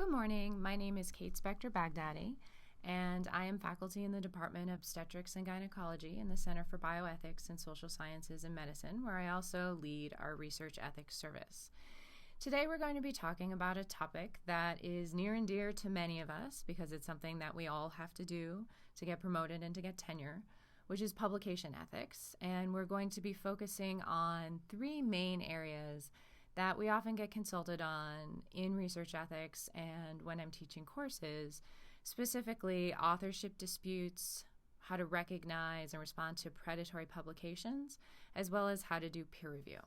Good morning. My name is Kayte Spector Bagdady, and I am faculty in the Department of Obstetrics and Gynecology in the Center for Bioethics and Social Sciences and Medicine, where I also lead our research ethics service. Today we're going to be talking about a topic that is near and dear to many of us because it's something that we all have to do to get promoted and to get tenure, which is publication ethics. And we're going to be focusing on three main areas that we often get consulted on in research ethics and when I'm teaching courses, specifically authorship disputes, how to recognize and respond to predatory publications, as well as how to do peer review.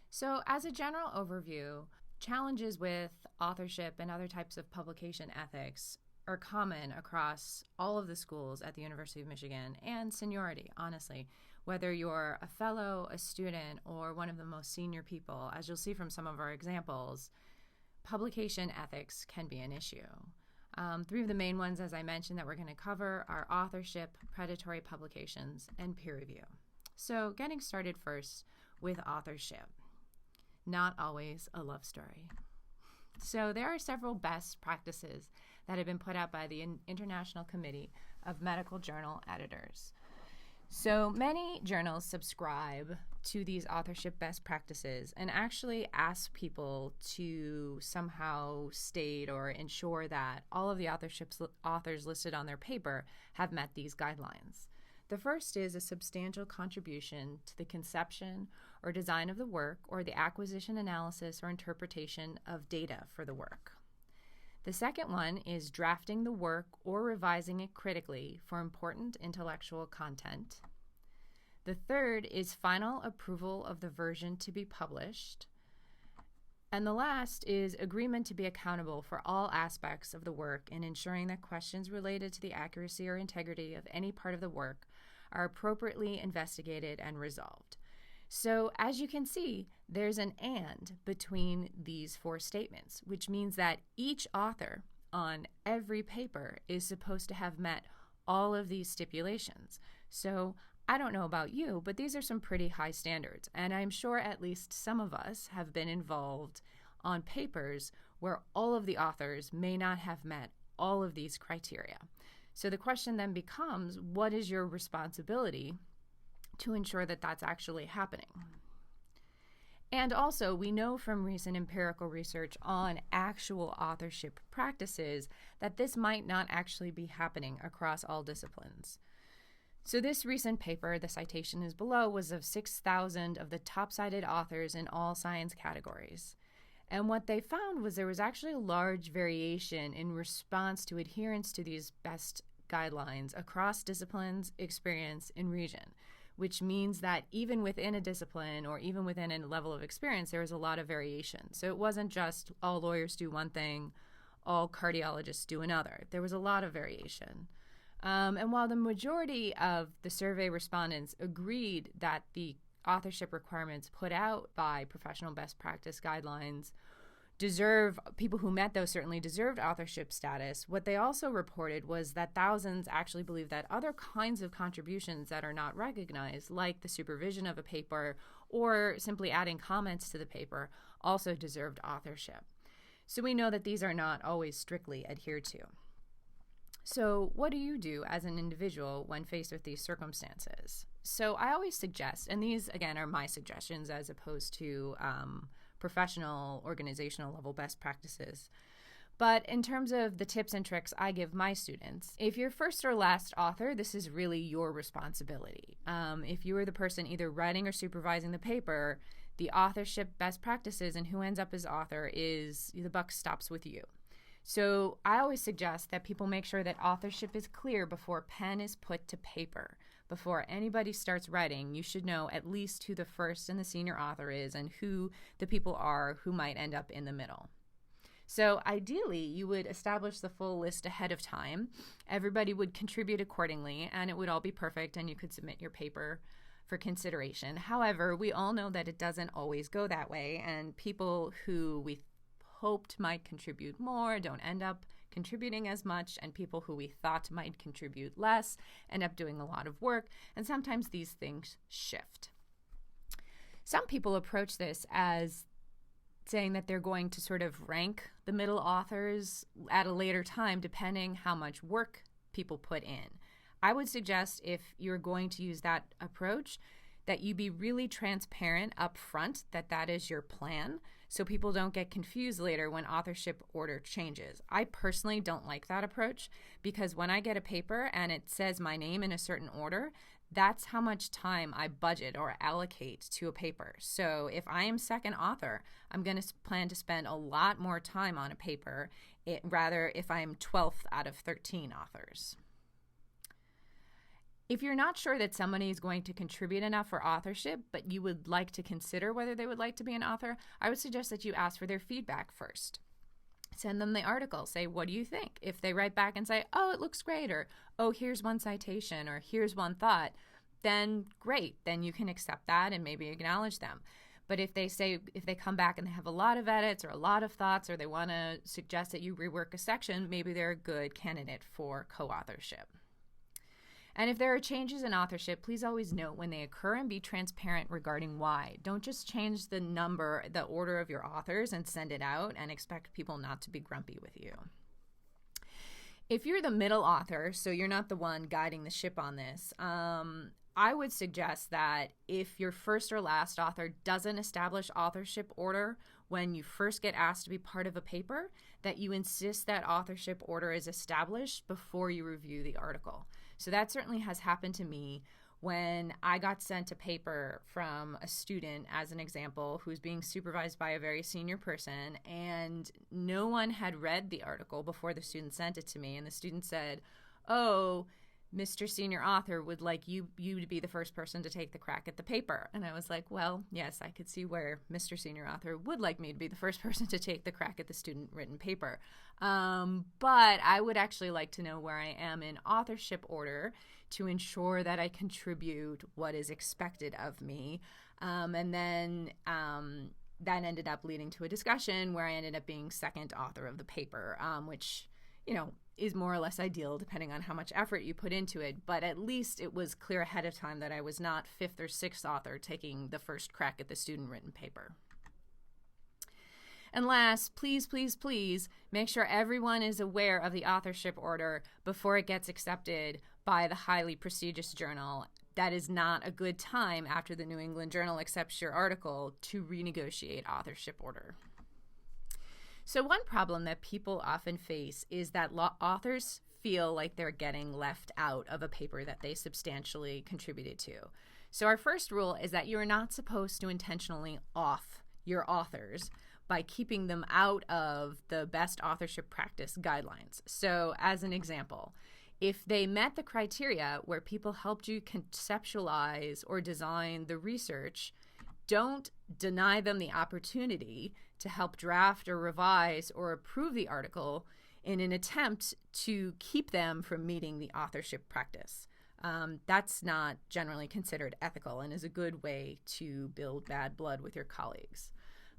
So as a general overview, challenges with authorship and other types of publication ethics are common across all of the schools at the University of Michigan and seniority, honestly. Whether you're a fellow, a student, or one of the most senior people, as you'll see from some of our examples, publication ethics can be an issue. Three of the main ones, as I mentioned, that we're going to cover are authorship, predatory publications, and peer review. So getting started first with authorship. Not always a love story. So there are several best practices that have been put out by the International Committee of Medical Journal Editors. So many journals subscribe to these authorship best practices and actually ask people to somehow state or ensure that all of the authors listed on their paper have met these guidelines. The first is a substantial contribution to the conception or design of the work or the acquisition, analysis, or interpretation of data for the work. The second one is drafting the work or revising it critically for important intellectual content. The third is final approval of the version to be published. And the last is agreement to be accountable for all aspects of the work and ensuring that questions related to the accuracy or integrity of any part of the work are appropriately investigated and resolved. So as you can see, there's an and between these four statements, which means that each author on every paper is supposed to have met all of these stipulations. So I don't know about you, but these are some pretty high standards, and I'm sure at least some of us have been involved on papers where all of the authors may not have met all of these criteria. So the question then becomes, what is your responsibility to ensure that that's actually happening? And also, we know from recent empirical research on actual authorship practices that this might not actually be happening across all disciplines. So this recent paper, the citation is below, was of 6,000 of the top cited authors in all science categories. And what they found was there was actually a large variation in response to adherence to these best guidelines across disciplines, experience, and region, which means that even within a discipline or even within a level of experience, there was a lot of variation. So it wasn't just all lawyers do one thing, all cardiologists do another. There was a lot of variation. And while the majority of the survey respondents agreed that the authorship requirements put out by professional best practice guidelines people who met those certainly deserved authorship status, what they also reported was that thousands actually believe that other kinds of contributions that are not recognized, like the supervision of a paper or simply adding comments to the paper, also deserved authorship. So we know that these are not always strictly adhered to. So what do you do as an individual when faced with these circumstances? So I always suggest, and these again are my suggestions as opposed to professional organizational level best practices, but in terms of the tips and tricks I give my students, if you're first or last author, this is really your responsibility. If you are the person either writing or supervising the paper, the authorship best practices and who ends up as author is the buck stops with you. So I always suggest that people make sure that authorship is clear before pen is put to paper. Before anybody starts writing, you should know at least who the first and the senior author is and who the people are who might end up in the middle. So ideally, you would establish the full list ahead of time. Everybody would contribute accordingly, and it would all be perfect, and you could submit your paper for consideration. However, we all know that it doesn't always go that way, and people who we hoped might contribute more don't end up contributing as much, and people who we thought might contribute less end up doing a lot of work, and sometimes these things shift. Some people approach this as saying that they're going to sort of rank the middle authors at a later time depending how much work people put in. I would suggest, if you're going to use that approach, that you be really transparent up front that that is your plan, so people don't get confused later when authorship order changes. I personally don't like that approach, because when I get a paper and it says my name in a certain order, that's how much time I budget or allocate to a paper. So if I am second author, I'm going to plan to spend a lot more time on a paper, rather if I'm 12th out of 13 authors. If you're not sure that somebody is going to contribute enough for authorship, but you would like to consider whether they would like to be an author, I would suggest that you ask for their feedback first. Send them the article. Say, what do you think? If they write back and say, oh, it looks great, or oh, here's one citation, or here's one thought, then great. Then you can accept that and maybe acknowledge them. But if they come back and they have a lot of edits or a lot of thoughts, or they want to suggest that you rework a section, maybe they're a good candidate for co-authorship. And if there are changes in authorship, please always note when they occur and be transparent regarding why. Don't just change the order of your authors and send it out and expect people not to be grumpy with you. If you're the middle author, so you're not the one guiding the ship on this, I would suggest that if your first or last author doesn't establish authorship order when you first get asked to be part of a paper, that you insist that authorship order is established before you review the article. So that certainly has happened to me when I got sent a paper from a student, as an example, who's being supervised by a very senior person, and no one had read the article before the student sent it to me, and the student said, oh, Mr. Senior Author would like you to be the first person to take the crack at the paper. And I was like, well, yes, I could see where Mr. Senior Author would like me to be the first person to take the crack at the student-written paper. But I would actually like to know where I am in authorship order to ensure that I contribute what is expected of me. And then that ended up leading to a discussion where I ended up being second author of the paper, which, is more or less ideal depending on how much effort you put into it, but at least it was clear ahead of time that I was not fifth or sixth author taking the first crack at the student-written paper. And last, please, please, please make sure everyone is aware of the authorship order before it gets accepted by the highly prestigious journal. That is not a good time after the New England Journal accepts your article to renegotiate authorship order. So one problem that people often face is that authors feel like they're getting left out of a paper that they substantially contributed to. So our first rule is that you're not supposed to intentionally off your authors by keeping them out of the best authorship practice guidelines. So as an example, if they met the criteria where people helped you conceptualize or design the research, don't deny them the opportunity to help draft or revise or approve the article in an attempt to keep them from meeting the authorship practice. That's not generally considered ethical and is a good way to build bad blood with your colleagues.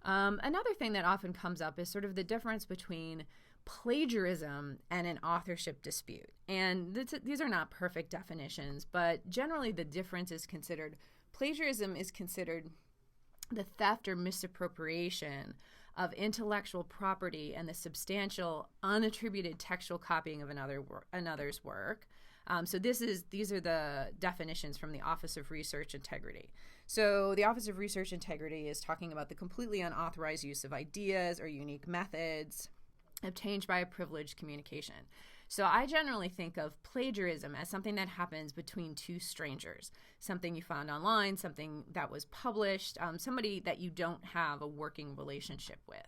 Another thing that often comes up is sort of the difference between plagiarism and an authorship dispute. And these are not perfect definitions, but generally the difference is considered, plagiarism is considered the theft or misappropriation of intellectual property and the substantial unattributed textual copying of another's work. So these are the definitions from the Office of Research Integrity. So the Office of Research Integrity is talking about the completely unauthorized use of ideas or unique methods obtained by a privileged communication. So I generally think of plagiarism as something that happens between two strangers, something you found online, something that was published, somebody that you don't have a working relationship with.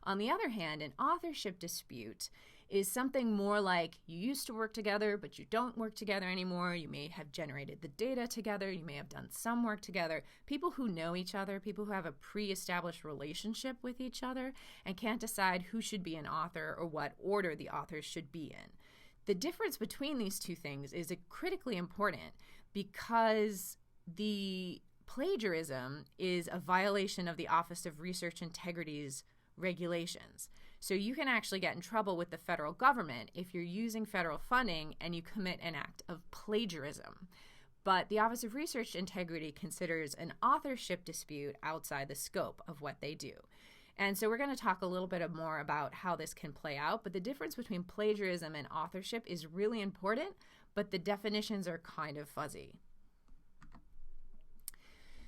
On the other hand, an authorship dispute is something more like you used to work together, but you don't work together anymore. You may have generated the data together. You may have done some work together. People who know each other, people who have a pre-established relationship with each other and can't decide who should be an author or what order the authors should be in. The difference between these two things is critically important because the plagiarism is a violation of the Office of Research Integrity's regulations. So you can actually get in trouble with the federal government if you're using federal funding and you commit an act of plagiarism. But the Office of Research Integrity considers an authorship dispute outside the scope of what they do. And so we're going to talk a little bit more about how this can play out, but the difference between plagiarism and authorship is really important, but the definitions are kind of fuzzy.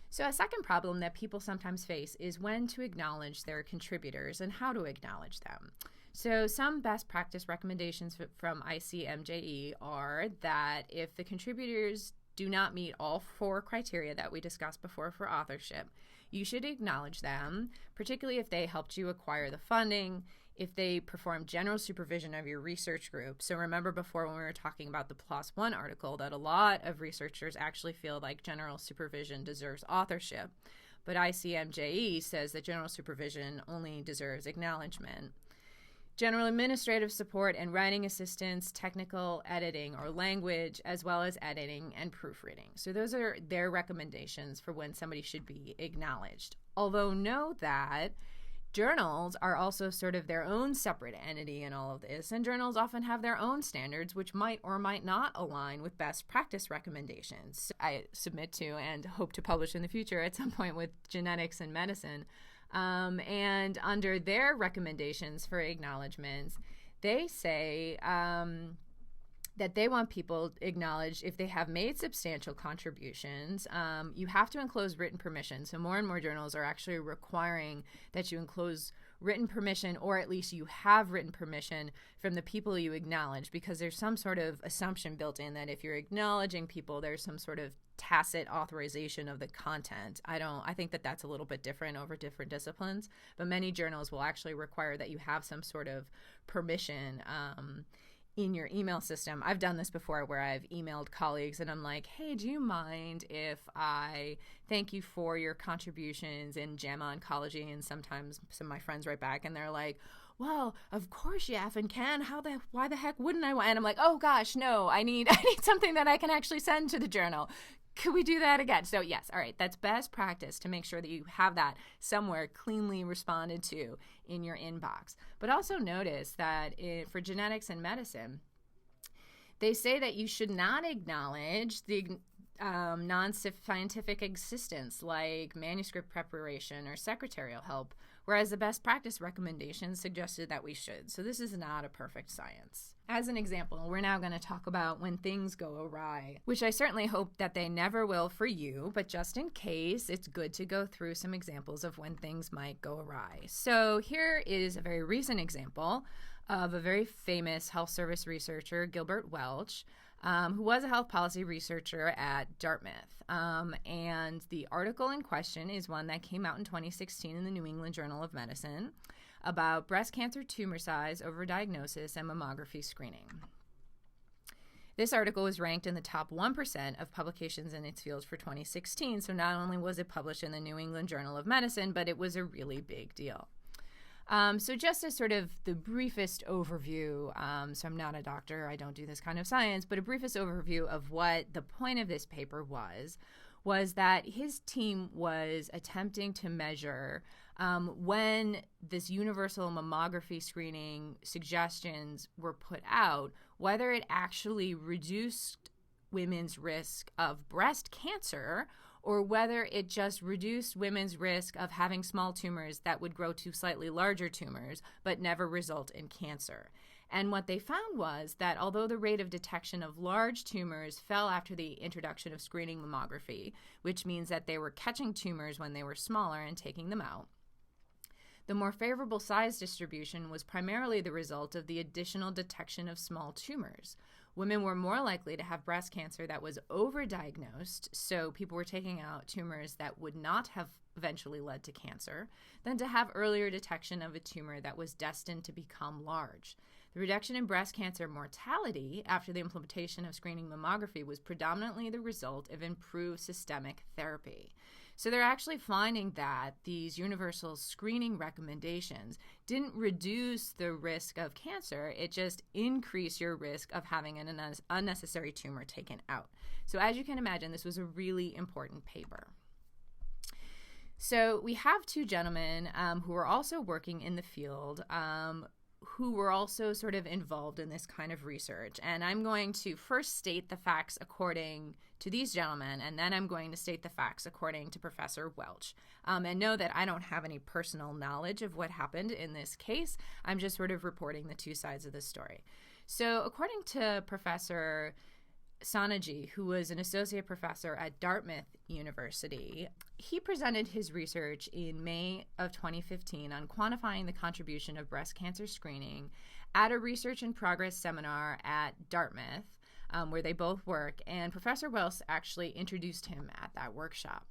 So a second problem that people sometimes face is when to acknowledge their contributors and how to acknowledge them. So some best practice recommendations from ICMJE are that if the contributors do not meet all 4 criteria that we discussed before for authorship, you should acknowledge them, particularly if they helped you acquire the funding, if they perform general supervision of your research group. So remember before when we were talking about the PLOS One article that a lot of researchers actually feel like general supervision deserves authorship, but ICMJE says that general supervision only deserves acknowledgement. General administrative support and writing assistance, technical editing or language, as well as editing and proofreading. So those are their recommendations for when somebody should be acknowledged. Although know that journals are also sort of their own separate entity in all of this, and journals often have their own standards which might or might not align with best practice recommendations. I submit to and hope to publish in the future at some point with genetics and medicine. And under their recommendations for acknowledgements, they say that they want people acknowledged if they have made substantial contributions. You have to enclose written permission. So more and more journals are actually requiring that you enclose written permission, or at least you have written permission from the people you acknowledge, because there's some sort of assumption built in that if you're acknowledging people, there's some sort of tacit authorization of the content. I think that that's a little bit different over different disciplines, but many journals will actually require that you have some sort of permission in your email system. I've done this before where I've emailed colleagues and I'm like, hey, do you mind if I thank you for your contributions in JAMA Oncology? And sometimes some of my friends write back and they're like, well, of course you effing can. Why the heck wouldn't I? And I'm like, oh gosh, no, I need something that I can actually send to the journal. Could we do that again? So yes, all right, that's best practice to make sure that you have that somewhere cleanly responded to in your inbox. But also notice that for genetics and medicine, they say that you should not acknowledge the non-scientific assistance like manuscript preparation or secretarial help, whereas the best practice recommendations suggested that we should. So this is not a perfect science. As an example, we're now going to talk about when things go awry, which I certainly hope that they never will for you, but just in case, it's good to go through some examples of when things might go awry. So here is a very recent example of a very famous health service researcher, Gilbert Welch, who was a health policy researcher at Dartmouth. And the article in question is one that came out in 2016 in the New England Journal of Medicine about breast cancer tumor size, overdiagnosis, and mammography screening. This article was ranked in the top 1% of publications in its field for 2016, so not only was it published in the New England Journal of Medicine, but it was a really big deal. So just as sort of the briefest overview, so I'm not a doctor, I don't do this kind of science, but a briefest overview of what the point of this paper was that his team was attempting to measure when this universal mammography screening suggestions were put out, whether it actually reduced women's risk of breast cancer or whether it just reduced women's risk of having small tumors that would grow to slightly larger tumors but never result in cancer. And what they found was that although the rate of detection of large tumors fell after the introduction of screening mammography, which means that they were catching tumors when they were smaller and taking them out, the more favorable size distribution was primarily the result of the additional detection of small tumors. Women were more likely to have breast cancer that was overdiagnosed, so people were taking out tumors that would not have eventually led to cancer, than to have earlier detection of a tumor that was destined to become large. The reduction in breast cancer mortality after the implementation of screening mammography was predominantly the result of improved systemic therapy. So they're actually finding that these universal screening recommendations didn't reduce the risk of cancer, it just increased your risk of having an unnecessary tumor taken out. So as you can imagine, this was a really important paper. So we have two gentlemen who are also working in the field who were also sort of involved in this kind of research. And I'm going to first state the facts according to these gentlemen, and then I'm going to state the facts according to Professor Welch. And know that I don't have any personal knowledge of what happened in this case. I'm just sort of reporting the two sides of the story. So according to Professor Sonagy, who was an associate professor at Dartmouth University, he presented his research in May of 2015 on quantifying the contribution of breast cancer screening at a research in progress seminar at Dartmouth, where they both work, and Professor Welch actually introduced him at that workshop.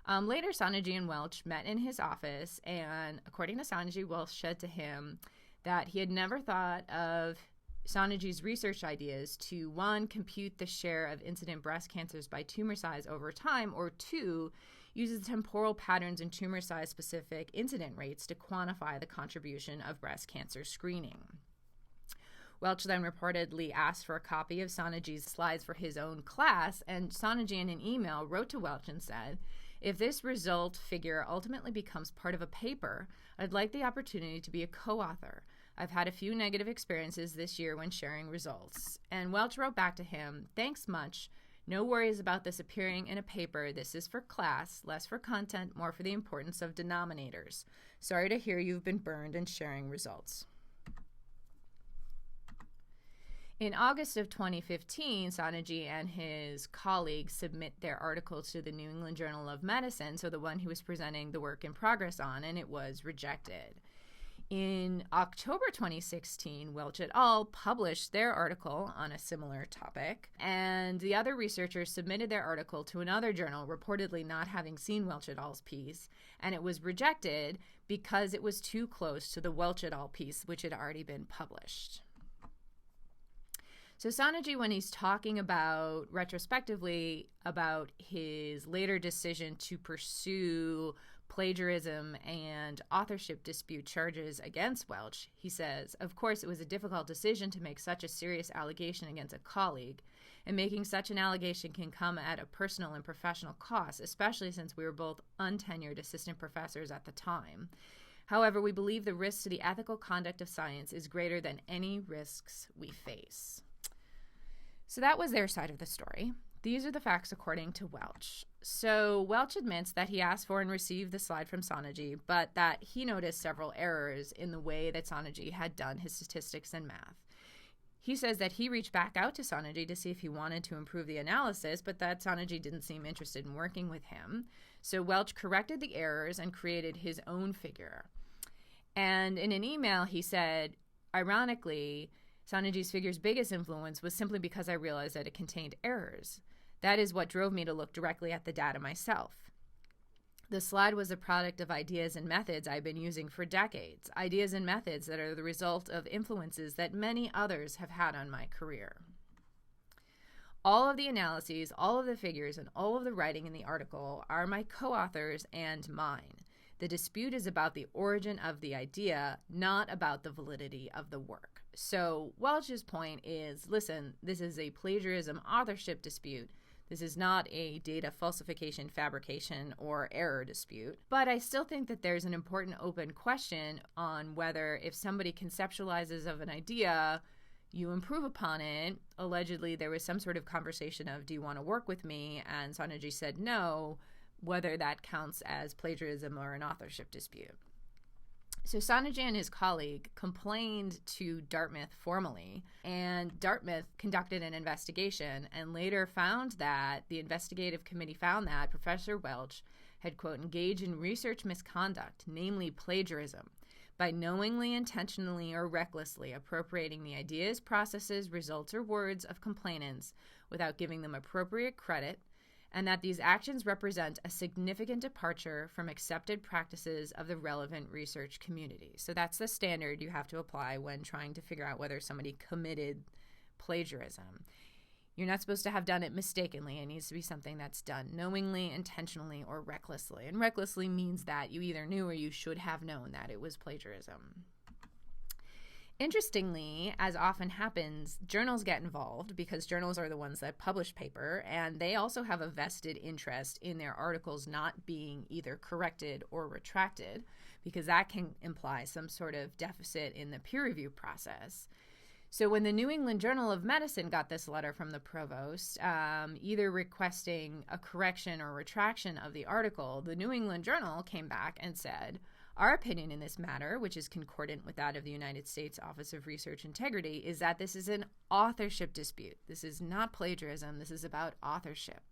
Later, Sonagy and Welch met in his office, and according to Sonagy, Welch said to him that he had never thought of Sonagy's research ideas to, one, compute the share of incident breast cancers by tumor size over time, or two, uses temporal patterns in tumor size specific incident rates to quantify the contribution of breast cancer screening. Welch then reportedly asked for a copy of Sonagy's slides for his own class, and Sonagy in an email wrote to Welch and said, "If this result figure ultimately becomes part of a paper, I'd like the opportunity to be a co-author. I've had a few negative experiences this year when sharing results." And Welch wrote back to him, "Thanks much. No worries about this appearing in a paper. This is for class, less for content, more for the importance of denominators. Sorry to hear you've been burned in sharing results." In August of 2015, Sonagy and his colleagues submit their article to the New England Journal of Medicine, so the one he was presenting the work in progress on, and it was rejected. In October 2016, Welch et al. Published their article on a similar topic, and the other researchers submitted their article to another journal, reportedly not having seen Welch et al.'s piece, and it was rejected because it was too close to the Welch et al. Piece, which had already been published. So Sonagy, when he's talking about, retrospectively, about his later decision to pursue plagiarism and authorship dispute charges against Welch, he says, "Of course, it was a difficult decision to make such a serious allegation against a colleague, and making such an allegation can come at a personal and professional cost, especially since we were both untenured assistant professors at the time. However, we believe the risk to the ethical conduct of science is greater than any risks we face." So that was their side of the story. These are the facts according to Welch. So Welch admits that he asked for and received the slide from Sonagy, but that he noticed several errors in the way that Sonagy had done his statistics and math. He says that he reached back out to Sonagy to see if he wanted to improve the analysis, but that Sonagy didn't seem interested in working with him. So Welch corrected the errors and created his own figure. And in an email, he said, ironically, Sonagy's figure's biggest influence was simply because I realized that it contained errors. That is what drove me to look directly at the data myself. The slide was a product of ideas and methods I've been using for decades, ideas and methods that are the result of influences that many others have had on my career. All of the analyses, all of the figures, and all of the writing in the article are my co-authors and mine. The dispute is about the origin of the idea, not about the validity of the work. So Welch's point is, listen, this is a plagiarism authorship dispute. This is not a data falsification, fabrication, or error dispute. But I still think that there's an important open question on whether if somebody conceptualizes of an idea, you improve upon it. Allegedly, there was some sort of conversation of, do you want to work with me? And Sonagy said no, whether that counts as plagiarism or an authorship dispute. So Sonagy and his colleague complained to Dartmouth formally, and Dartmouth conducted an investigation and later found that the investigative committee found that Professor Welch had, quote, engaged in research misconduct, namely plagiarism, by knowingly, intentionally, or recklessly appropriating the ideas, processes, results, or words of complainants without giving them appropriate credit, and that these actions represent a significant departure from accepted practices of the relevant research community. So that's the standard you have to apply when trying to figure out whether somebody committed plagiarism. You're not supposed to have done it mistakenly. It needs to be something that's done knowingly, intentionally, or recklessly. And recklessly means that you either knew or you should have known that it was plagiarism. Interestingly, as often happens, journals get involved because journals are the ones that publish paper, and they also have a vested interest in their articles not being either corrected or retracted, because that can imply some sort of deficit in the peer review process. So when the New England Journal of Medicine got this letter from the provost, either requesting a correction or retraction of the article, the New England Journal came back and said, "Our opinion in this matter, which is concordant with that of the United States Office of Research Integrity, is that this is an authorship dispute. This is not plagiarism. This is about authorship.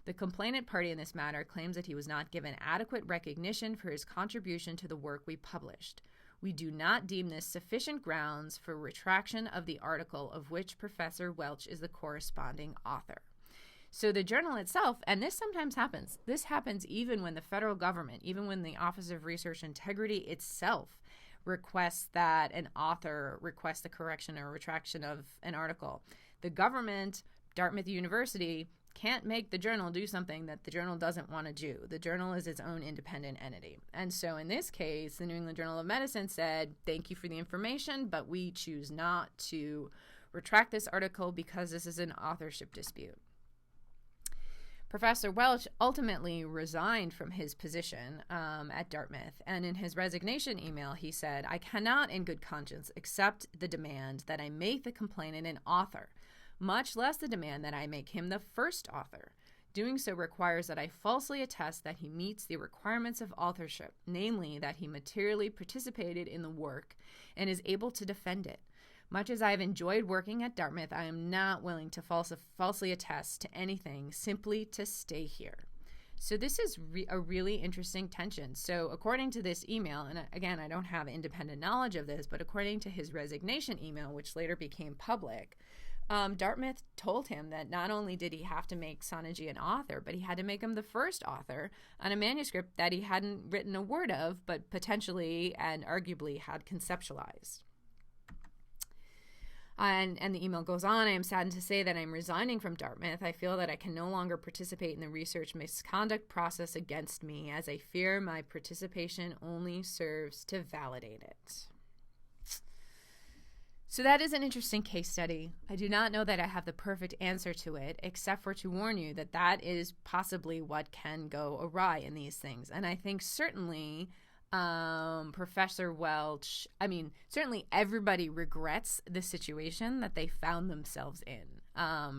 The complainant party in this matter claims that he was not given adequate recognition for his contribution to the work we published. We do not deem this sufficient grounds for retraction of the article of which Professor Welch is the corresponding author." So the journal itself, and this sometimes happens, this happens even when the federal government, even when the Office of Research Integrity itself requests that an author request the correction or retraction of an article. The government, Dartmouth University, can't make the journal do something that the journal doesn't want to do. The journal is its own independent entity. And so in this case, the New England Journal of Medicine said, "Thank you for the information, but we choose not to retract this article because this is an authorship dispute." Professor Welch ultimately resigned from his position at Dartmouth, and in his resignation email, he said, "I cannot in good conscience accept the demand that I make the complainant an author, much less the demand that I make him the first author. Doing so requires that I falsely attest that he meets the requirements of authorship, namely that he materially participated in the work and is able to defend it. Much as I have enjoyed working at Dartmouth, I am not willing to falsely attest to anything simply to stay here." So this is a really interesting tension. So according to this email, and again, I don't have independent knowledge of this, but according to his resignation email, which later became public, Dartmouth told him that not only did he have to make Sonnegy an author, but he had to make him the first author on a manuscript that he hadn't written a word of, but potentially and arguably had conceptualized. And the email goes on, "I am saddened to say that I am resigning from Dartmouth. I feel that I can no longer participate in the research misconduct process against me, as I fear my participation only serves to validate it." So that is an interesting case study. I do not know that I have the perfect answer to it, except for to warn you that that is possibly what can go awry in these things. And I think certainly Professor Welch, certainly everybody regrets the situation that they found themselves in,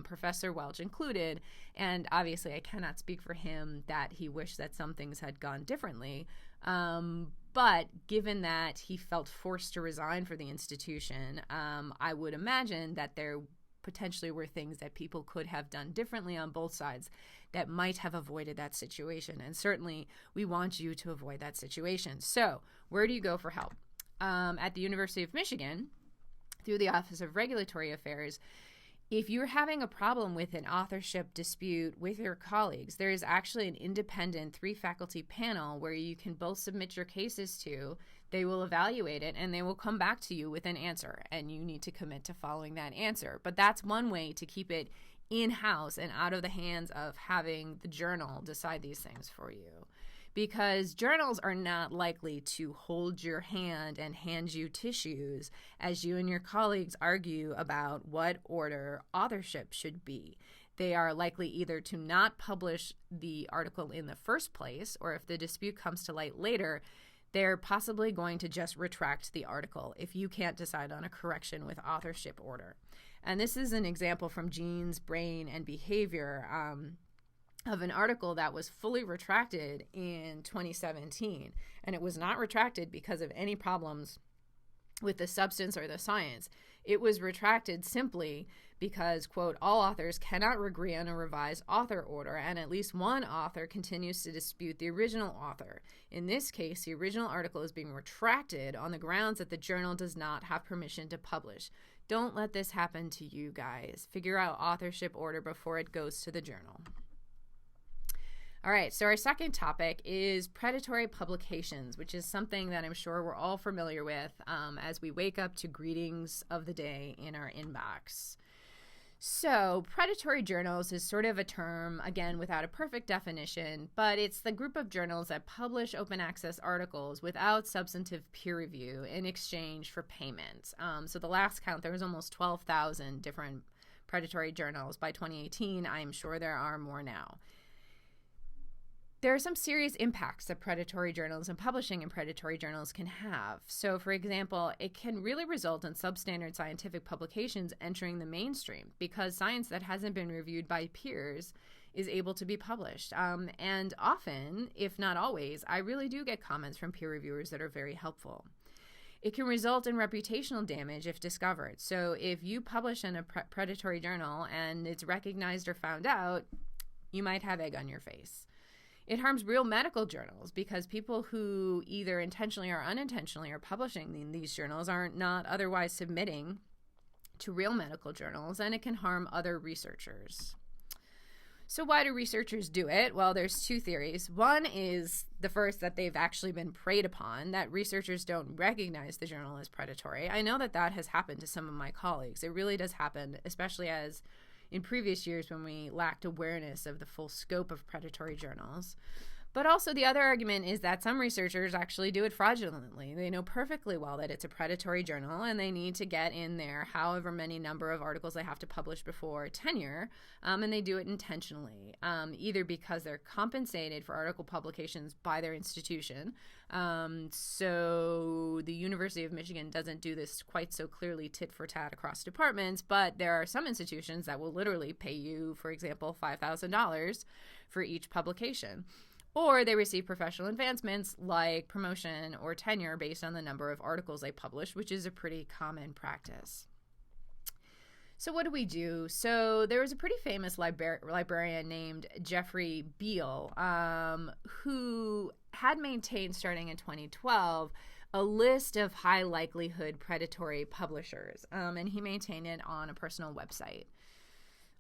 Professor Welch included, and obviously I cannot speak for him that he wished that some things had gone differently, but given that he felt forced to resign for the institution, I would imagine that there potentially were things that people could have done differently on both sides that might have avoided that situation. And certainly we want you to avoid that situation. So where do you go for help? At the University of Michigan, through the Office of Regulatory Affairs, if you're having a problem with an authorship dispute with your colleagues, there is actually an independent 3-faculty panel where you can both submit your cases to. They will evaluate it and they will come back to you with an answer, and you need to commit to following that answer. But that's one way to keep it in-house and out of the hands of having the journal decide these things for you. Because journals are not likely to hold your hand and hand you tissues as you and your colleagues argue about what order authorship should be. They are likely either to not publish the article in the first place, or if the dispute comes to light later, they're possibly going to just retract the article if you can't decide on a correction with authorship order. And this is an example from Genes, Brain, and Behavior of an article that was fully retracted in 2017. And it was not retracted because of any problems with the substance or the science. It was retracted simply because, quote, "all authors cannot agree on a revised author order, and at least one author continues to dispute the original author. In this case, the original article is being retracted on the grounds that the journal does not have permission to publish. Don't let this happen to you guys. Figure out authorship order before it goes to the journal." All right, so our second topic is predatory publications, which is something that I'm sure we're all familiar with as we wake up to greetings of the day in our inbox. So, predatory journals is sort of a term, again, without a perfect definition, but it's the group of journals that publish open access articles without substantive peer review in exchange for payment. So the last count, there was almost 12,000 different predatory journals. By 2018, I'm sure there are more now. There are some serious impacts that predatory journals and publishing in predatory journals can have. So, for example, it can really result in substandard scientific publications entering the mainstream because science that hasn't been reviewed by peers is able to be published. And often, if not always, I really do get comments from peer reviewers that are very helpful. It can result in reputational damage if discovered. So if you publish in a predatory journal and it's recognized or found out, you might have egg on your face. It harms real medical journals because people who either intentionally or unintentionally are publishing in these journals are not otherwise submitting to real medical journals, and it can harm other researchers. So why do researchers do it? Well, there's two theories. One is the first, that they've actually been preyed upon, that researchers don't recognize the journal as predatory. I know that has happened to some of my colleagues. It really does happen, especially as in previous years when we lacked awareness of the full scope of predatory journals. But also the other argument is that some researchers actually do it fraudulently. They know perfectly well that it's a predatory journal and they need to get in there however many number of articles they have to publish before tenure, and they do it intentionally, either because they're compensated for article publications by their institution. So the University of Michigan doesn't do this quite so clearly tit for tat across departments, but there are some institutions that will literally pay you, for example, $5,000 for each publication. Or they receive professional advancements like promotion or tenure based on the number of articles they publish, which is a pretty common practice. So what do we do? So there was a pretty famous librarian named Jeffrey Beall who had maintained, starting in 2012, a list of high likelihood predatory publishers, and he maintained it on a personal website.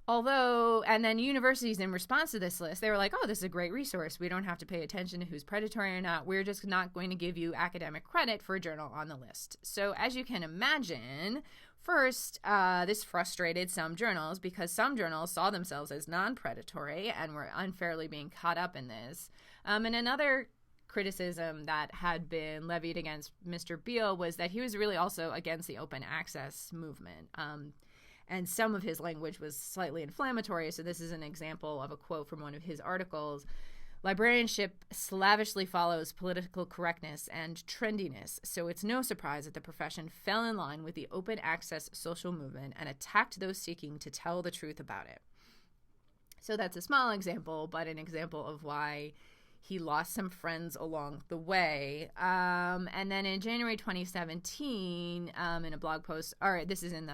And then universities, in response to this list, they were like, oh, this is a great resource. We don't have to pay attention to who's predatory or not. We're just not going to give you academic credit for a journal on the list. So as you can imagine, first, this frustrated some journals because some journals saw themselves as non-predatory and were unfairly being caught up in this. And another criticism that had been levied against Mr. Beall was that he was really also against the open access movement. And some of his language was slightly inflammatory. So this is an example of a quote from one of his articles. Librarianship slavishly follows political correctness and trendiness, so it's no surprise that the profession fell in line with the open access social movement and attacked those seeking to tell the truth about it. So that's a small example, but an example of why he lost some friends along the way. And then in January 2017, in a blog post, this is in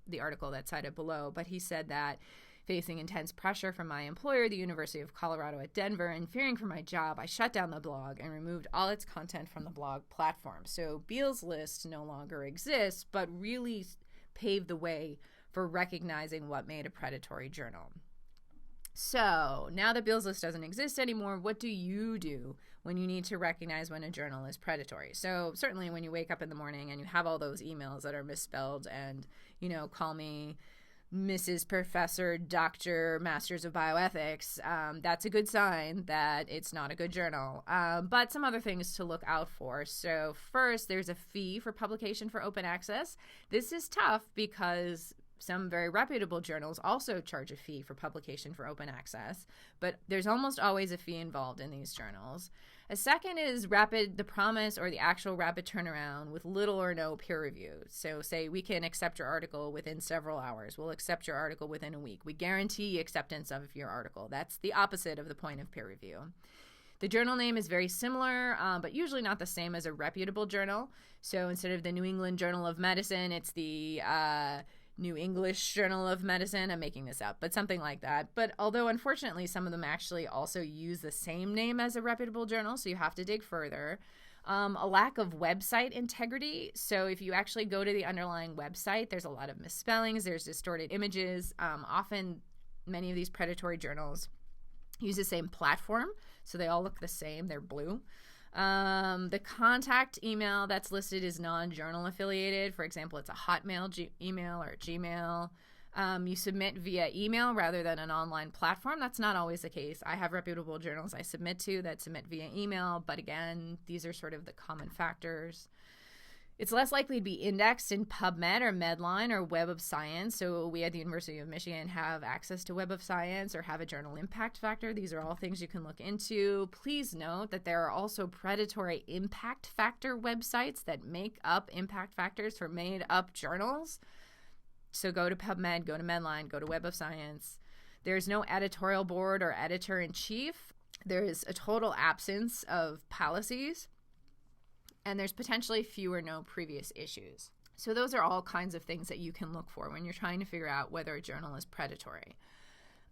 the article that's cited below, but he said that facing intense pressure from my employer, the University of Colorado at Denver, and fearing for my job, I shut down the blog and removed all its content from the blog platform. So Beall's list no longer exists, but really paved the way for recognizing what made a predatory journal. So now that Beall's list doesn't exist anymore, what do you do when you need to recognize when a journal is predatory? So certainly when you wake up in the morning and you have all those emails that are misspelled and, call me Mrs. Professor, Dr., Masters of Bioethics, that's a good sign that it's not a good journal. But some other things to look out for. So first, there's a fee for publication for open access. This is tough because some very reputable journals also charge a fee for publication for open access, but there's almost always a fee involved in these journals. A second is the promise or the actual rapid turnaround with little or no peer review. So say we can accept your article within several hours. We'll accept your article within a week. We guarantee acceptance of your article. That's the opposite of the point of peer review. The journal name is very similar, but usually not the same as a reputable journal. So instead of the New England Journal of Medicine, it's the New English Journal of Medicine. I'm making this up, but something like that. But although unfortunately some of them actually also use the same name as a reputable journal, so you have to dig further. A lack of website integrity. So if you actually go to the underlying website, there's a lot of misspellings, there's distorted images. Often many of these predatory journals use the same platform, so they all look the same, they're blue. The contact email that's listed is non-journal affiliated. For example, it's a Hotmail email or Gmail. You submit via email rather than an online platform. That's not always the case. I have reputable journals I submit to that submit via email, but again, these are sort of the common factors. It's less likely to be indexed in PubMed or Medline or Web of Science. So we at the University of Michigan have access to Web of Science or have a journal impact factor. These are all things you can look into. Please note that there are also predatory impact factor websites that make up impact factors for made up journals. So go to PubMed, go to Medline, go to Web of Science. There's no editorial board or editor-in-chief. There is a total absence of policies. And there's potentially few or no previous issues. So those are all kinds of things that you can look for when you're trying to figure out whether a journal is predatory.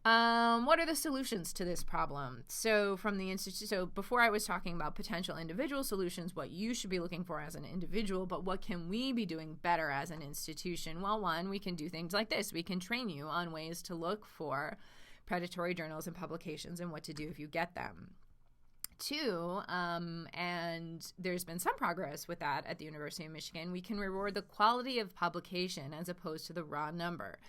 What are the solutions to this problem? So from the institute, so before I was talking about potential individual solutions, what you should be looking for as an individual, but what can we be doing better as an institution? Well, one, we can do things like this. We can train you on ways to look for predatory journals and publications and what to do if you get them. Two, and there's been some progress with that at the University of Michigan, we can reward the quality of publication as opposed to the raw number.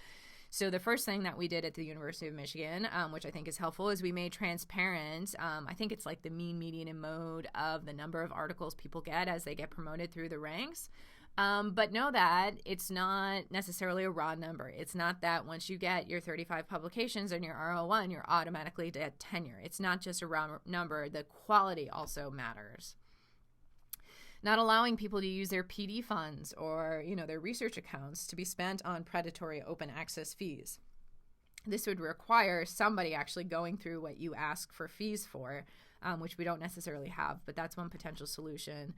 So the first thing that we did at the University of Michigan, which I think is helpful, is we made transparent, I think it's like the mean, median, and mode of the number of articles people get as they get promoted through the ranks. But know that it's not necessarily a raw number. It's not that once you get your 35 publications and your RO1, you're automatically at tenure. It's not just a raw number. The quality also matters. Not allowing people to use their PD funds or, their research accounts to be spent on predatory open access fees. This would require somebody actually going through what you ask for fees for, which we don't necessarily have, but that's one potential solution.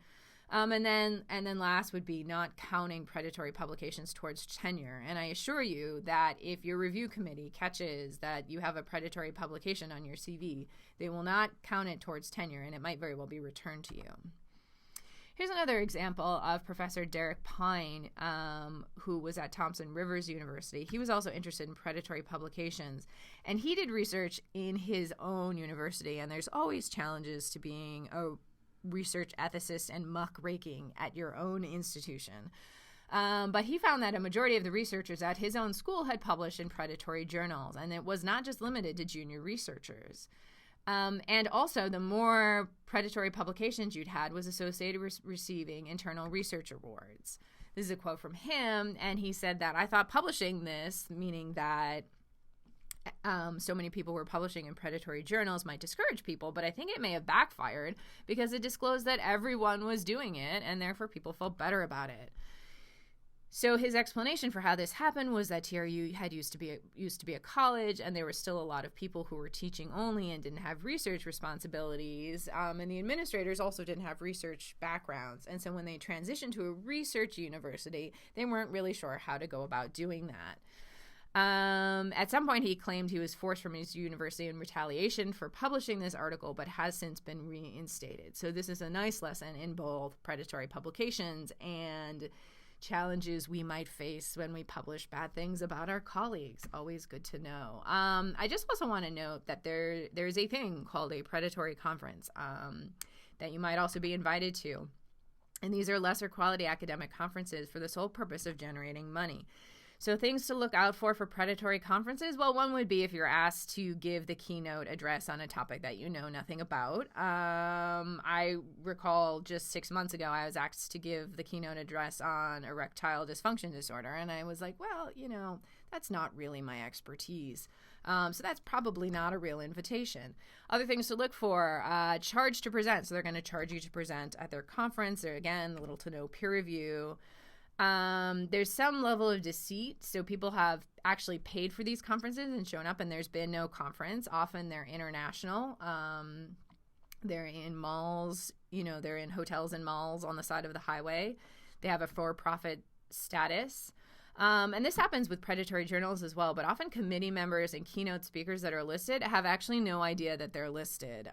And then last would be not counting predatory publications towards tenure. And I assure you that if your review committee catches that you have a predatory publication on your CV, they will not count it towards tenure, and it might very well be returned to you. Here's another example of Professor Derek Pyne, who was at Thompson Rivers University. He was also interested in predatory publications, and he did research in his own university, and there's always challenges to being a research ethicist and muckraking at your own institution. But he found that a majority of the researchers at his own school had published in predatory journals, and it was not just limited to junior researchers. And also, the more predatory publications you'd had was associated with receiving internal research awards. This is a quote from him, and he said that, "I thought publishing this," meaning that so many people were publishing in predatory journals, might discourage people, but I think it may have backfired because it disclosed that everyone was doing it, and therefore people felt better about it. So his explanation for how this happened was that TRU had used to be a college, and there were still a lot of people who were teaching only and didn't have research responsibilities, and the administrators also didn't have research backgrounds. And so when they transitioned to a research university, they weren't really sure how to go about doing that. At some point, he claimed he was forced from his university in retaliation for publishing this article, but has since been reinstated. So this is a nice lesson in both predatory publications and challenges we might face when we publish bad things about our colleagues. Always good to know. I just also want to note that there's a thing called a predatory conference that you might also be invited to. And these are lesser quality academic conferences for the sole purpose of generating money. So things to look out for predatory conferences, well, one would be if you're asked to give the keynote address on a topic that you know nothing about. I recall just 6 months ago, I was asked to give the keynote address on erectile dysfunction disorder, and I was like, well, that's not really my expertise. So that's probably not a real invitation. Other things to look for, charge to present. So they're going to charge you to present at their conference. Or again, little to no peer review. There's some level of deceit. So people have actually paid for these conferences and shown up, and there's been no conference. Often they're international. They're in malls, they're in hotels and malls on the side of the highway. They have a for-profit status. And this happens with predatory journals as well, but often committee members and keynote speakers that are listed have actually no idea that they're listed.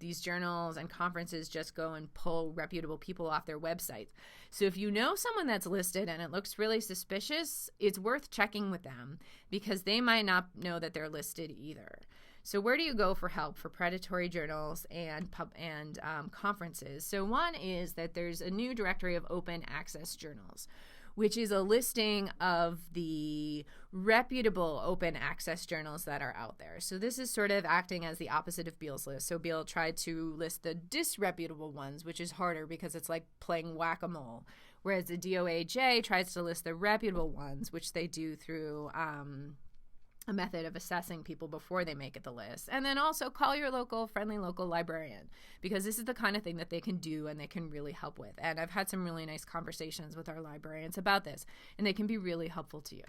These journals and conferences just go and pull reputable people off their websites. So if you know someone that's listed and it looks really suspicious, it's worth checking with them because they might not know that they're listed either. So where do you go for help for predatory journals and conferences? So one is that there's a new directory of open access journals, which is a listing of the reputable open access journals that are out there. So this is sort of acting as the opposite of Beall's list. So Beall tried to list the disreputable ones, which is harder because it's like playing whack-a-mole, whereas the DOAJ tries to list the reputable ones, which they do through a method of assessing people before they make it the list. And then also call your friendly local librarian, because this is the kind of thing that they can do and they can really help with. And I've had some really nice conversations with our librarians about this, and they can be really helpful to you.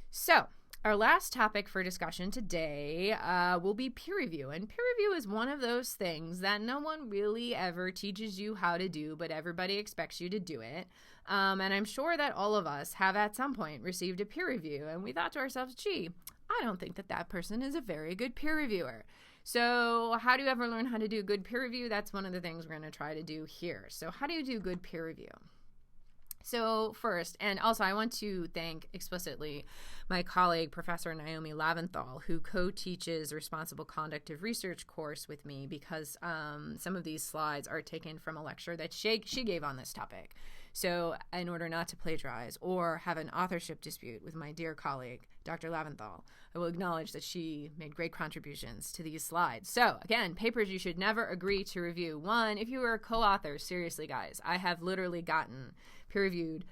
So our last topic for discussion today will be peer review. And peer review is one of those things that no one really ever teaches you how to do, but everybody expects you to do it. And I'm sure that all of us have at some point received a peer review, and we thought to ourselves, gee, I don't think that person is a very good peer reviewer. So how do you ever learn how to do good peer review? That's one of the things we're going to try to do here. So how do you do good peer review? So first, and also I want to thank explicitly my colleague, Professor Naomi Laventhal, who co-teaches Responsible Conduct of Research course with me, because some of these slides are taken from a lecture that she gave on this topic. So in order not to plagiarize or have an authorship dispute with my dear colleague, Dr. Laventhal, I will acknowledge that she made great contributions to these slides. So again, papers you should never agree to review. One, if you were a co-author, seriously guys, I have literally gotten peer-reviewed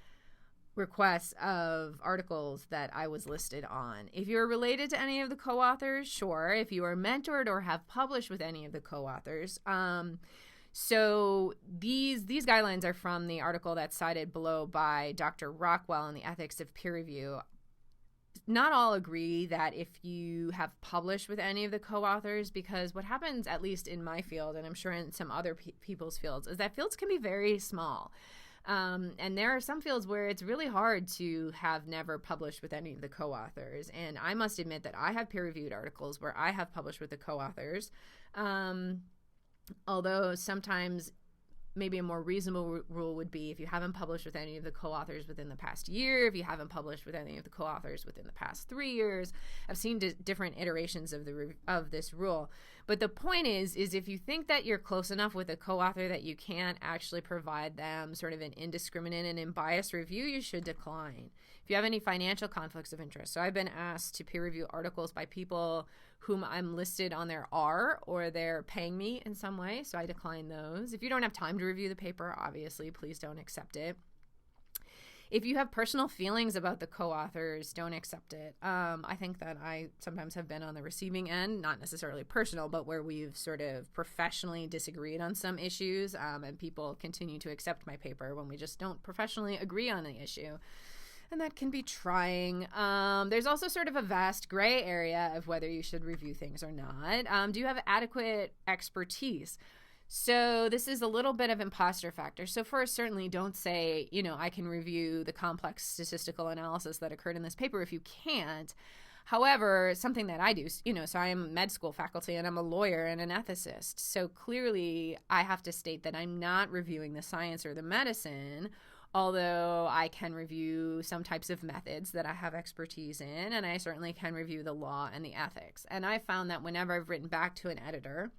requests of articles that I was listed on. If you're related to any of the co-authors, sure. If you are mentored or have published with any of the co-authors, so these guidelines are from the article that's cited below by Dr. Rockwell in the Ethics of Peer Review. Not all agree that if you have published with any of the co-authors, because what happens, at least in my field, and I'm sure in some other people's fields, is that fields can be very small. And there are some fields where it's really hard to have never published with any of the co-authors. And I must admit that I have peer-reviewed articles where I have published with the co-authors. Although sometimes maybe a more reasonable rule would be if you haven't published with any of the co-authors within the past year, if you haven't published with any of the co-authors within the past 3 years. I've seen different iterations of this rule. But the point is if you think that you're close enough with a co-author that you can't actually provide them sort of an indiscriminate and unbiased review, you should decline. If you have any financial conflicts of interest. So I've been asked to peer review articles by people whom I'm listed on their R, or they're paying me in some way, so I decline those. If you don't have time to review the paper, obviously, please don't accept it. If you have personal feelings about the co-authors, don't accept it. I think that I sometimes have been on the receiving end, not necessarily personal, but where we've sort of professionally disagreed on some issues, and people continue to accept my paper when we just don't professionally agree on the issue. And that can be trying. There's also sort of a vast gray area of whether you should review things or not. Do you have adequate expertise? So this is a little bit of imposter factor. So first, certainly don't say, I can review the complex statistical analysis that occurred in this paper if you can't. However, something that I do, so I am med school faculty and I'm a lawyer and an ethicist. So clearly I have to state that I'm not reviewing the science or the medicine, although I can review some types of methods that I have expertise in, and I certainly can review the law and the ethics. And I found that whenever I've written back to an editor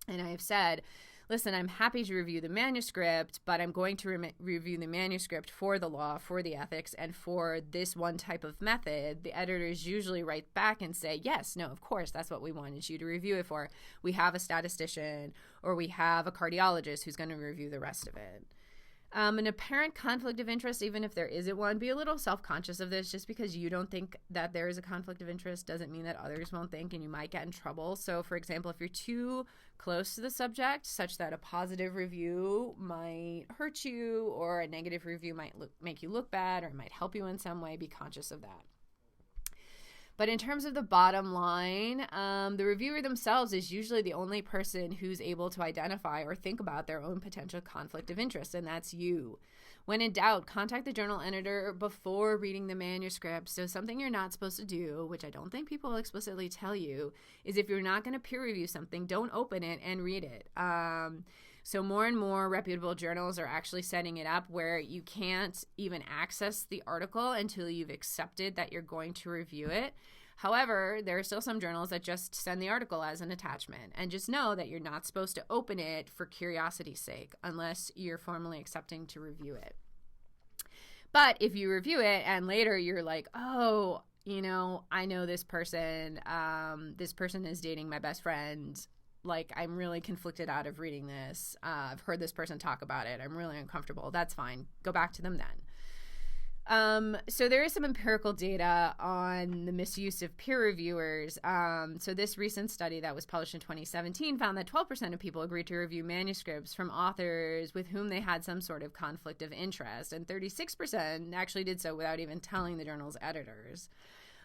and I have said, listen, I'm happy to review the manuscript, but I'm going to review the manuscript for the law, for the ethics, and for this one type of method, the editors usually write back and say, yes, no, of course, that's what we wanted you to review it for. We have a statistician or we have a cardiologist who's going to review the rest of it. An apparent conflict of interest, even if there isn't one, be a little self-conscious of this. Just because you don't think that there is a conflict of interest doesn't mean that others won't think, and you might get in trouble. So, for example, if you're too close to the subject, such that a positive review might hurt you or a negative review might make you look bad or might help you in some way, be conscious of that. But in terms of the bottom line, the reviewer themselves is usually the only person who's able to identify or think about their own potential conflict of interest, and that's you. When in doubt, contact the journal editor before reading the manuscript. So something you're not supposed to do, which I don't think people explicitly tell you, is if you're not going to peer review something, don't open it and read it. So more and more reputable journals are actually setting it up where you can't even access the article until you've accepted that you're going to review it. However, there are still some journals that just send the article as an attachment, and just know that you're not supposed to open it for curiosity's sake unless you're formally accepting to review it. But if you review it and later you're like, oh, you know, I know this person is dating my best friend. Like, I'm really conflicted out of reading this. I've heard this person talk about it. I'm really uncomfortable. That's fine. Go back to them then. So there is some empirical data on the misuse of peer reviewers. So this recent study that was published in 2017 found that 12% of people agreed to review manuscripts from authors with whom they had some sort of conflict of interest, and 36% actually did so without even telling the journal's editors.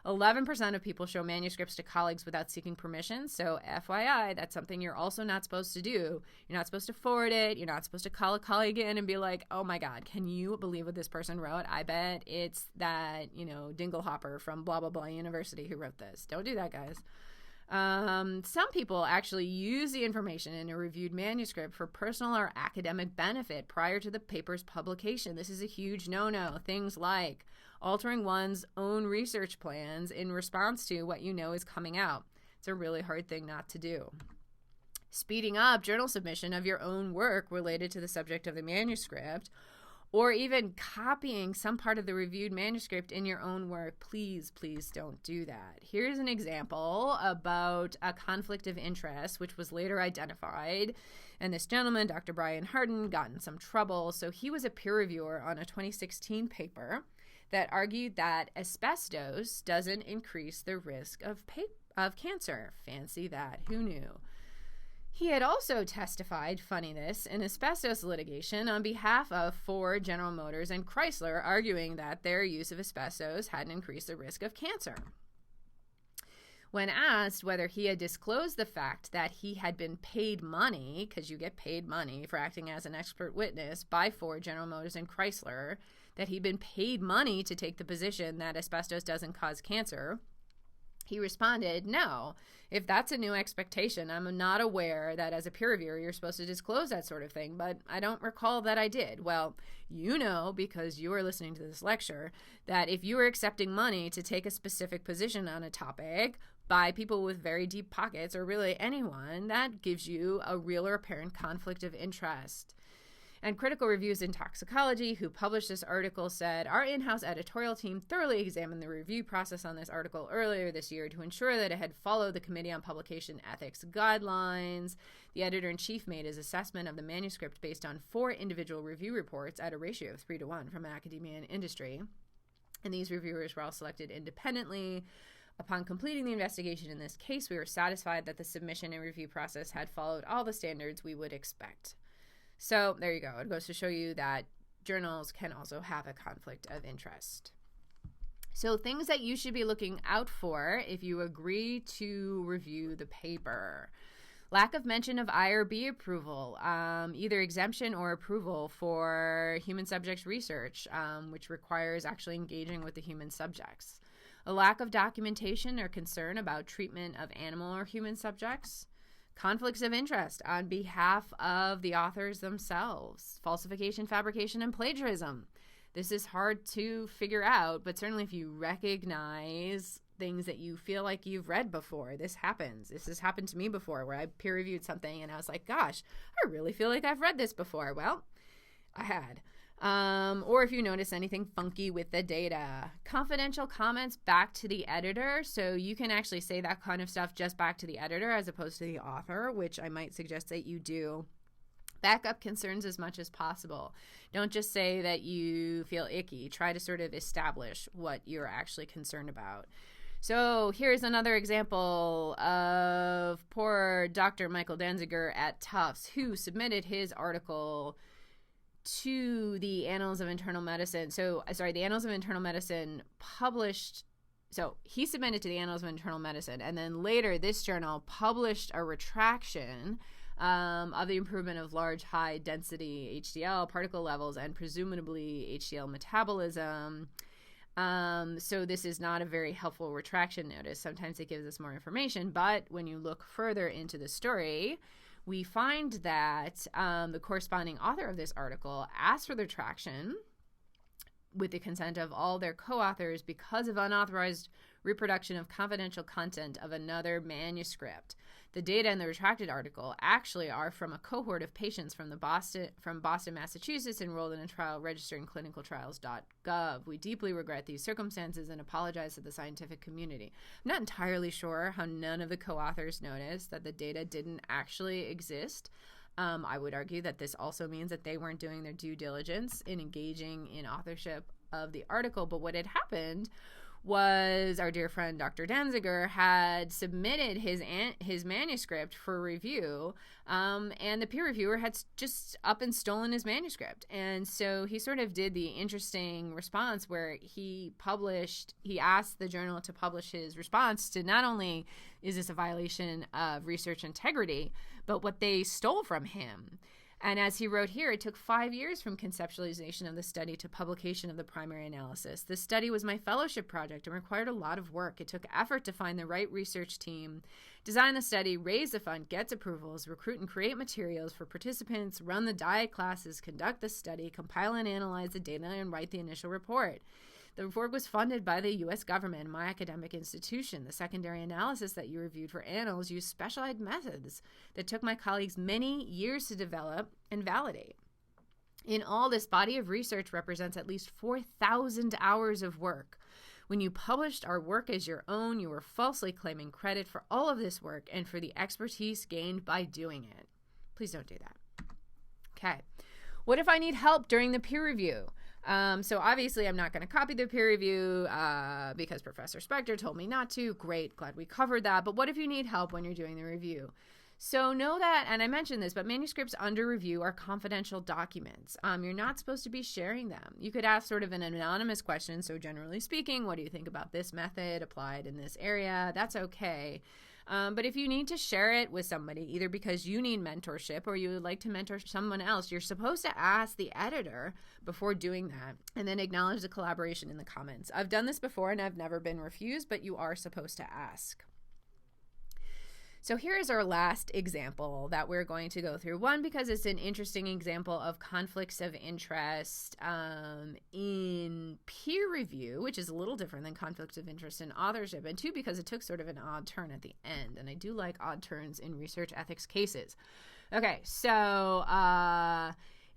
11% of people show manuscripts to colleagues without seeking permission. So FYI, that's something you're also not supposed to do. You're not supposed to forward it. You're not supposed to call a colleague in and be like, oh my God, can you believe what this person wrote? I bet it's that, you know, Dinglehopper from blah, blah, blah university who wrote this. Don't do that, guys. Some people actually use the information in a reviewed manuscript for personal or academic benefit prior to the paper's publication. This is a huge no-no. Things like altering one's own research plans in response to what you know is coming out. It's a really hard thing not to do. Speeding up journal submission of your own work related to the subject of the manuscript, or even copying some part of the reviewed manuscript in your own work, please don't do that. Here's an example about a conflict of interest, which was later identified. And this gentleman, Dr. Brian Harden, got in some trouble. So he was a peer reviewer on a 2016 paper that argued that asbestos doesn't increase the risk of cancer. Fancy that. Who knew? He had also testified, funny this, in asbestos litigation on behalf of Ford, General Motors, and Chrysler, arguing that their use of asbestos hadn't increased the risk of cancer. When asked whether he had disclosed the fact that he had been paid money, because you get paid money for acting as an expert witness by Ford, General Motors, and Chrysler, that he'd been paid money to take the position that asbestos doesn't cause cancer, he responded, no, if that's a new expectation, I'm not aware that as a peer reviewer you're supposed to disclose that sort of thing, but I don't recall that I did. Well, you know, because you are listening to this lecture, that if you are accepting money to take a specific position on a topic by people with very deep pockets, or really anyone, that gives you a real or apparent conflict of interest. And Critical Reviews in Toxicology, who published this article, said, our in-house editorial team thoroughly examined the review process on this article earlier this year to ensure that it had followed the Committee on Publication Ethics guidelines. The editor-in-chief made his assessment of the manuscript based on 4 individual review reports at a ratio of 3-to-1 from academia and industry. And these reviewers were all selected independently. Upon completing the investigation in this case, we were satisfied that the submission and review process had followed all the standards we would expect. So there you go. It goes to show you that journals can also have a conflict of interest. So things that you should be looking out for if you agree to review the paper. Lack of mention of I or B approval, either exemption or approval for human subjects research, which requires actually engaging with the human subjects. A lack of documentation or concern about treatment of animal or human subjects. Conflicts of interest on behalf of the authors themselves. Falsification, fabrication, and plagiarism. This is hard to figure out, but certainly if you recognize things that you feel like you've read before, this happens. This has happened to me before, where I peer-reviewed something and I was like, gosh, I really feel like I've read this before. Well, I had. Or if you notice anything funky with the data. Confidential comments back to the editor. So you can actually say that kind of stuff just back to the editor as opposed to the author, which I might suggest that you do. Back up concerns as much as possible. Don't just say that you feel icky. Try to sort of establish what you're actually concerned about. So here's another example of poor Dr. Michael Danziger at Tufts, who submitted his article to the Annals of Internal Medicine. The Annals of Internal Medicine published, so he submitted to the Annals of Internal Medicine, and then later this journal published a retraction of the improvement of large high density HDL particle levels and presumably HDL metabolism. So this is not a very helpful retraction notice. Sometimes it gives us more information, but when you look further into the story, we find that the corresponding author of this article asked for the retraction, with the consent of all their co-authors because of unauthorized reproduction of confidential content of another manuscript. The data in the retracted article actually are from a cohort of patients from Boston, Massachusetts, enrolled in a trial registered in clinicaltrials.gov. We deeply regret these circumstances and apologize to the scientific community. I'm not entirely sure how none of the co-authors noticed that the data didn't actually exist. I would argue that this also means that they weren't doing their due diligence in engaging in authorship of the article. But what had happened was our dear friend Dr. Danziger had submitted his manuscript for review, and the peer reviewer had just up and stolen his manuscript. And so he sort of did the interesting response where he asked the journal to publish his response to not only is this a violation of research integrity, but what they stole from him. And as he wrote here, it took 5 years from conceptualization of the study to publication of the primary analysis. This study was my fellowship project and required a lot of work. It took effort to find the right research team, design the study, raise the fund, get approvals, recruit and create materials for participants, run the diet classes, conduct the study, compile and analyze the data, and write the initial report. The report was funded by the U.S. government and my academic institution. The secondary analysis that you reviewed for annals used specialized methods that took my colleagues many years to develop and validate. In all, this body of research represents at least 4,000 hours of work. When you published our work as your own, you were falsely claiming credit for all of this work and for the expertise gained by doing it. Please don't do that. Okay. What if I need help during the peer review? So obviously I'm not going to copy the peer review because Professor Spector told me not to. Great, glad we covered that. But what if you need help when you're doing the review? So know that, and I mentioned this, but manuscripts under review are confidential documents. You're not supposed to be sharing them. You could ask sort of an anonymous question. So generally speaking, what do you think about this method applied in this area? That's okay. But if you need to share it with somebody, either because you need mentorship or you would like to mentor someone else, you're supposed to ask the editor before doing that and then acknowledge the collaboration in the comments. I've done this before and I've never been refused, but you are supposed to ask. So here is our last example that we're going to go through. One, because it's an interesting example of conflicts of interest in peer review, which is a little different than conflicts of interest in authorship. And two, because it took sort of an odd turn at the end. And I do like odd turns in research ethics cases. Okay, so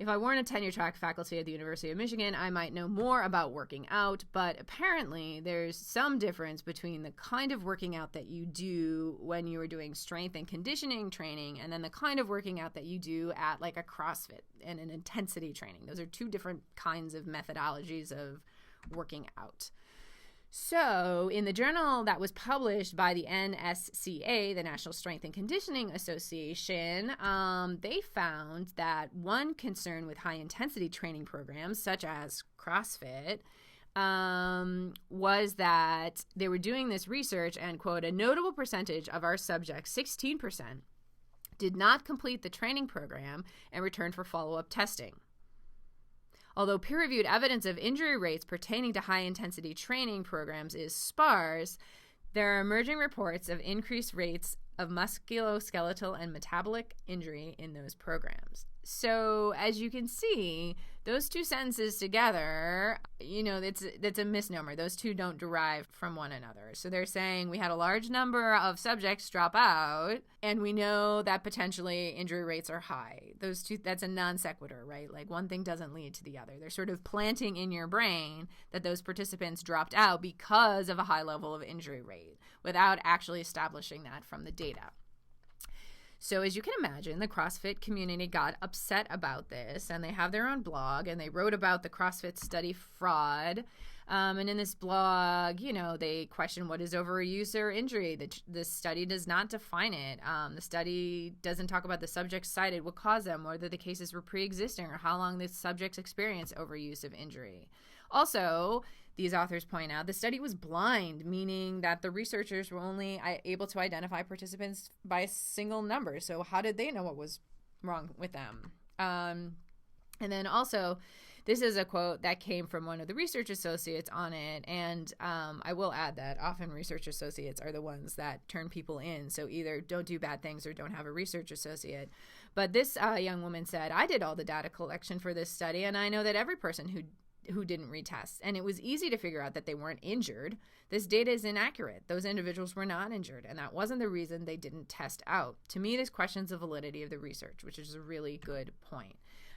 if I weren't a tenure-track faculty at the University of Michigan, I might know more about working out, but apparently there's some difference between the kind of working out that you do when you are doing strength and conditioning training and then the kind of working out that you do at like a CrossFit and an intensity training. Those are two different kinds of methodologies of working out. So in the journal that was published by the NSCA, the National Strength and Conditioning Association, they found that one concern with high-intensity training programs, such as CrossFit, was that they were doing this research and, quote, a notable percentage of our subjects, 16%, did not complete the training program and return for follow-up testing. Although peer-reviewed evidence of injury rates pertaining to high-intensity training programs is sparse, there are emerging reports of increased rates of musculoskeletal and metabolic injury in those programs. So as you can see, those two sentences together, you know, that's a misnomer. Those two don't derive from one another. So they're saying we had a large number of subjects drop out, and we know that potentially injury rates are high. Those two, that's a non sequitur, right? Like one thing doesn't lead to the other. They're sort of planting in your brain that those participants dropped out because of a high level of injury rate without actually establishing that from the data. So as you can imagine, the CrossFit community got upset about this, and they have their own blog, and they wrote about the CrossFit study fraud. And in this blog, you know, they question what is overuse or injury. The study does not define it. The study doesn't talk about the subjects cited, what caused them, whether the cases were pre-existing, or how long the subjects experienced overuse of injury. Also, these authors point out the study was blind, meaning that the researchers were only able to identify participants by a single number. So how did they know what was wrong with them? And then also, this is a quote that came from one of the research associates on it. And I will add that often research associates are the ones that turn people in. So either don't do bad things or don't have a research associate. But this young woman said, I did all the data collection for this study, and I know that every person who who didn't retest. And it was easy to figure out that they weren't injured. This data is inaccurate. Those individuals were not injured, and that wasn't the reason they didn't test out. To me, this questions the validity of the research, which is a really good point.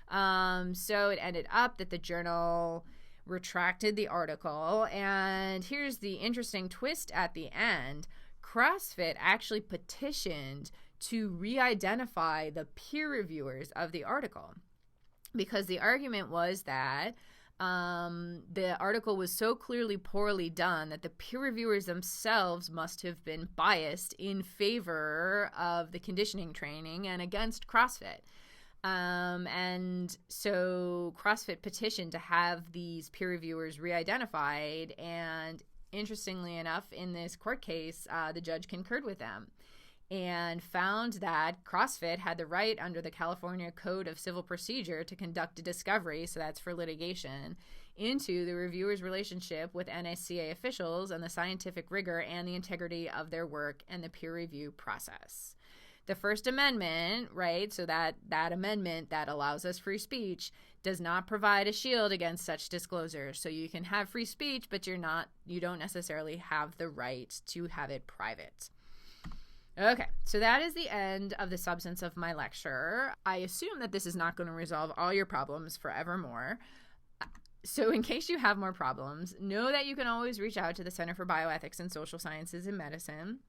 So it ended up that the journal retracted the article, and here's the interesting twist at the end. CrossFit actually petitioned to re-identify the peer reviewers of the article, because the argument was that the article was so clearly poorly done that the peer reviewers themselves must have been biased in favor of the conditioning training and against CrossFit. And so CrossFit petitioned to have these peer reviewers re-identified, and interestingly enough, in this court case, the judge concurred with them and found that CrossFit had the right under the California Code of Civil Procedure to conduct a discovery, so that's for litigation, into the reviewer's relationship with NSCA officials and the scientific rigor and the integrity of their work and the peer review process. The First Amendment, right, so that amendment that allows us free speech, does not provide a shield against such disclosure. So you can have free speech, but you don't necessarily have the right to have it private. Okay, so that is the end of the substance of my lecture. I assume that this is not going to resolve all your problems forevermore. So in case you have more problems, know that you can always reach out to the Center for Bioethics and Social Sciences in Medicine.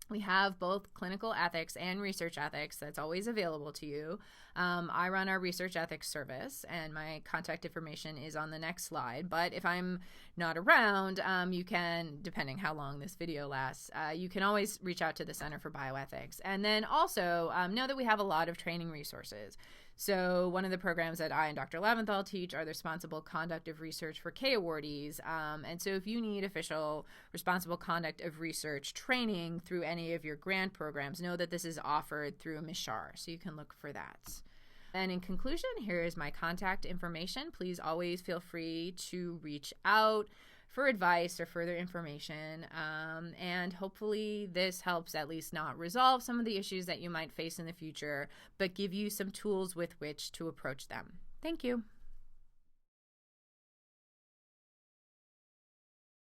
We have both clinical ethics and research ethics that's always available to you. I run our research ethics service, and my contact information is on the next slide. But if I'm not around, you can, depending how long this video lasts, you can always reach out to the Center for Bioethics. And then also know that we have a lot of training resources. So one of the programs that I and Dr. Leventhal teach are the Responsible Conduct of Research for K awardees. And so if you need official Responsible Conduct of Research training through any of your grant programs, know that this is offered through MISHAR, so you can look for that. And in conclusion, here is my contact information. Please always feel free to reach out for advice or further information, and hopefully this helps at least not resolve some of the issues that you might face in the future, but give you some tools with which to approach them. Thank you.